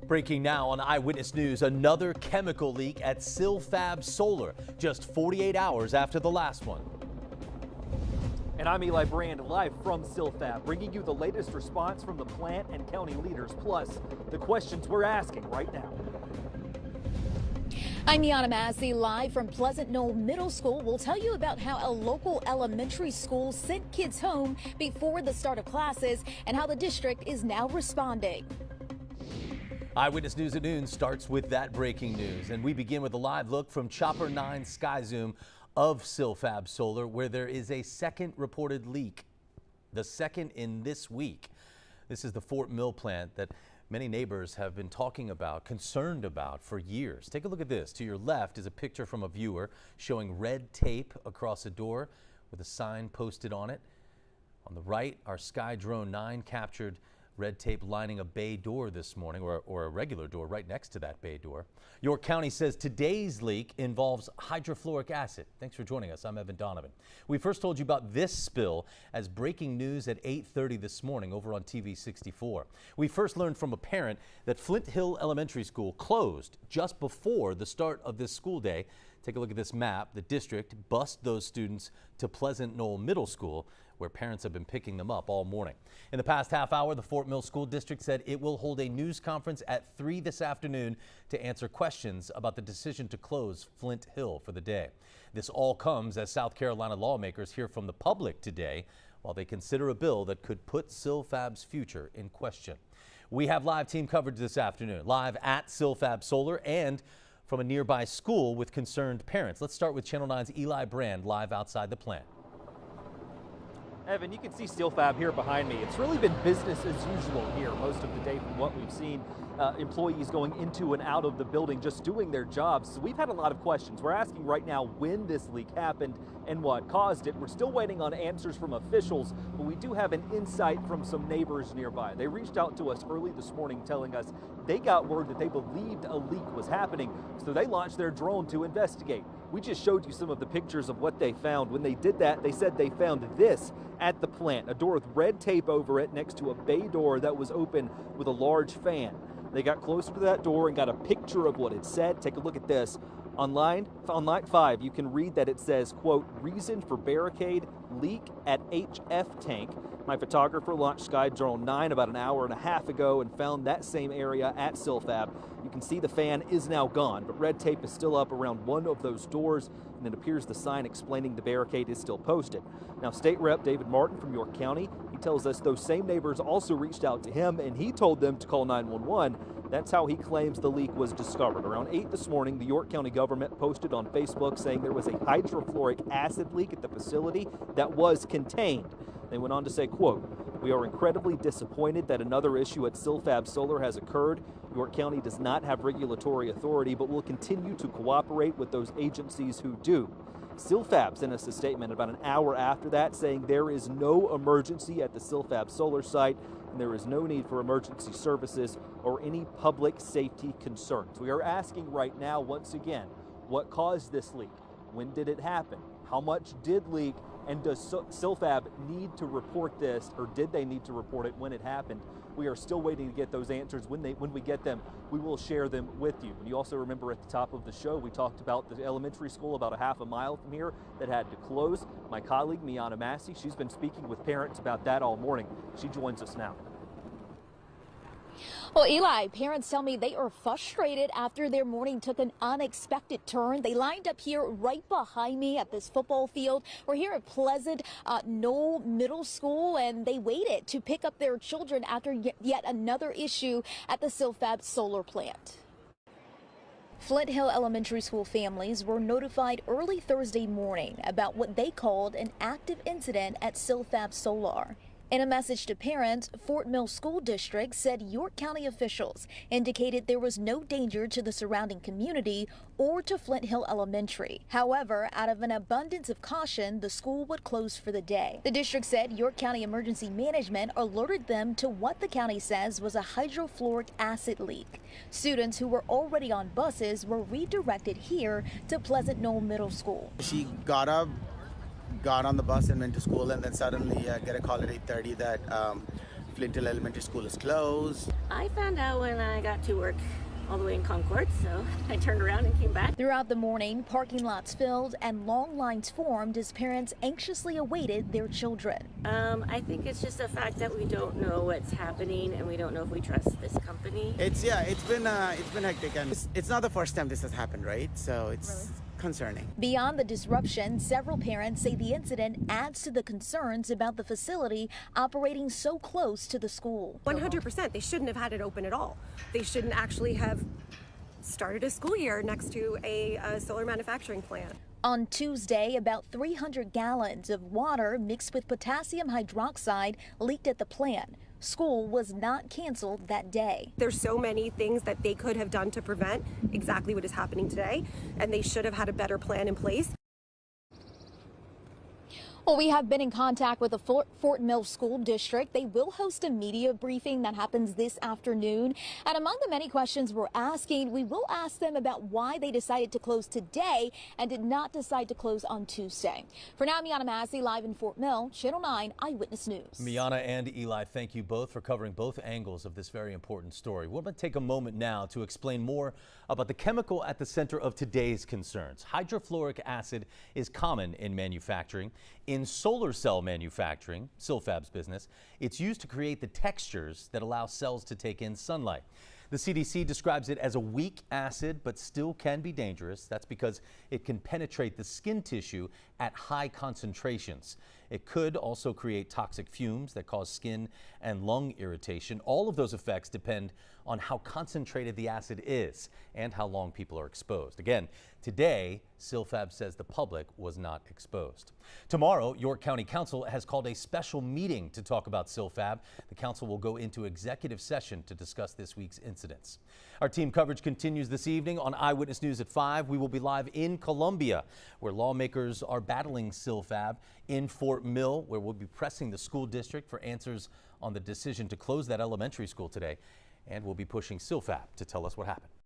Breaking now on Eyewitness News, another chemical leak at Silfab Solar, just 48 hours after the last one. And I'm Eli Brand, live from Silfab, bringing you the latest response from the plant and county leaders, plus the questions we're asking right now. I'm Yana Massey, live from Pleasant Knoll Middle School. We'll tell you about how a local elementary school sent kids home before the start of classes and how the district is now responding. Eyewitness News at noon starts with that breaking news, and we begin with a live look from Chopper 9 Sky Zoom of Silfab Solar, where there is a second reported leak, the second in this week. This is the Fort Mill plant that many neighbors have been talking about, concerned about for years. Take a look at this. To your left is a picture from a viewer showing red tape across a door with a sign posted on it. On the right, our Sky Drone 9 captured red tape lining a bay door this morning, or a regular door right next to that bay door. York County says today's leak involves hydrofluoric acid. Thanks for joining us. I'm Evan Donovan. We first told you about this spill as breaking news at 8:30 this morning over on TV 64. We first learned from a parent that Flint Hill Elementary School closed just before the start of this school day. Take a look at this map. The district bused those students to Pleasant Knoll Middle School, where parents have been picking them up all morning. In the past half hour, the Fort Mill School District said it will hold a news conference at 3 this afternoon to answer questions about the decision to close Flint Hill for the day. This all comes as South Carolina lawmakers hear from the public today while they consider a bill that could put Silfab's future in question. We have live team coverage this afternoon, live at Silfab Solar and from a nearby school with concerned parents. Let's start with Channel 9's Eli Brand live outside the plant. Evan, you can see Silfab here behind me. It's really been business as usual here most of the day from what we've seen. Employees going into and out of the building just doing their jobs. So we've had a lot of questions. We're asking right now when this leak happened and what caused it. We're still waiting on answers from officials, but we do have an insight from some neighbors nearby. They reached out to us early this morning telling us they got word that they believed a leak was happening, so they launched their drone to investigate. We just showed you some of the pictures of what they found. When they did that, they said they found this at the plant, a door with red tape over it next to a bay door that was open with a large fan. They got closer to that door and got a picture of what it said. Take a look at this. On line 5, you can read that it says, quote, reason for barricade, leak at HF tank. My photographer launched Sky Drone 9 about an hour and a half ago and found that same area at Silfab. You can see the fan is now gone, but red tape is still up around one of those doors, and it appears the sign explaining the barricade is still posted. Now, State Rep David Martin from York County, he tells us those same neighbors also reached out to him, and he told them to call 911. That's how he claims the leak was discovered. Around 8 this morning, the York County government posted on Facebook saying there was a hydrofluoric acid leak at the facility that was contained. They went on to say, quote, we are incredibly disappointed that another issue at Silfab Solar has occurred. York County does not have regulatory authority, but will continue to cooperate with those agencies who do. Silfab sent us a statement about an hour after that saying there is no emergency at the Silfab Solar site and there is no need for emergency services or any public safety concerns. We are asking right now, once again, what caused this leak? When did it happen? How much did leak? And does Silfab need to report this, or did they need to report it when it happened? We are still waiting to get those answers. When we get them, we will share them with you. And you also remember at the top of the show, we talked about the elementary school about a half a mile from here that had to close. My colleague, Yana Massey, she's been speaking with parents about that all morning. She joins us now. Well, Eli, parents tell me they are frustrated after their morning took an unexpected turn. They lined up here right behind me at this football field. We're here at Pleasant Knoll Middle School, and they waited to pick up their children after yet another issue at the Silfab Solar plant. Flint Hill Elementary School families were notified early Thursday morning about what they called an active incident at Silfab Solar. In a message to parents, Fort Mill School District said York County officials indicated there was no danger to the surrounding community or to Flint Hill Elementary. However, out of an abundance of caution, the school would close for the day. The district said York County Emergency Management alerted them to what the county says was a hydrofluoric acid leak. Students who were already on buses were redirected here to Pleasant Knoll Middle School. She got up, got on the bus and went to school, and then suddenly get a call at 8:30 that Flintel Elementary School is closed. I found out when I got to work all the way in Concord, so I turned around and came back. Throughout the morning, parking lots filled and long lines formed as parents anxiously awaited their children. I think it's just the fact that we don't know what's happening and we don't know if we trust this company. It's been hectic, and it's not the first time this has happened, right? So it's concerning. Beyond the disruption, several parents say the incident adds to the concerns about the facility operating so close to the school. 100%. They shouldn't have had it open at all. They shouldn't actually have started a school year next to a solar manufacturing plant. On Tuesday, about 300 gallons of water mixed with potassium hydroxide leaked at the plant. School was not canceled that day. There's so many things that they could have done to prevent exactly what is happening today, and they should have had a better plan in place. Well, we have been in contact with the Fort Mill School District. They will host a media briefing that happens this afternoon. And among the many questions we're asking, we will ask them about why they decided to close today and did not decide to close on Tuesday. For now, Miana Massey, live in Fort Mill, Channel 9 Eyewitness News. Miana and Eli, thank you both for covering both angles of this very important story. We're going to take a moment now to explain more about the chemical at the center of today's concerns. Hydrofluoric acid is common in manufacturing. In solar cell manufacturing, Silfab's business, it's used to create the textures that allow cells to take in sunlight. The CDC describes it as a weak acid, but still can be dangerous. That's because it can penetrate the skin tissue at high concentrations. It could also create toxic fumes that cause skin and lung irritation. All of those effects depend on how concentrated the acid is and how long people are exposed. Again, today, Silfab says the public was not exposed. Tomorrow, York County Council has called a special meeting to talk about Silfab. The council will go into executive session to discuss this week's incidents. Our team coverage continues this evening on Eyewitness News at 5. We will be live in Columbia, where lawmakers are battling Silfab, in Fort Mill, where we'll be pressing the school district for answers on the decision to close that elementary school today. And we'll be pushing Silfab to tell us what happened.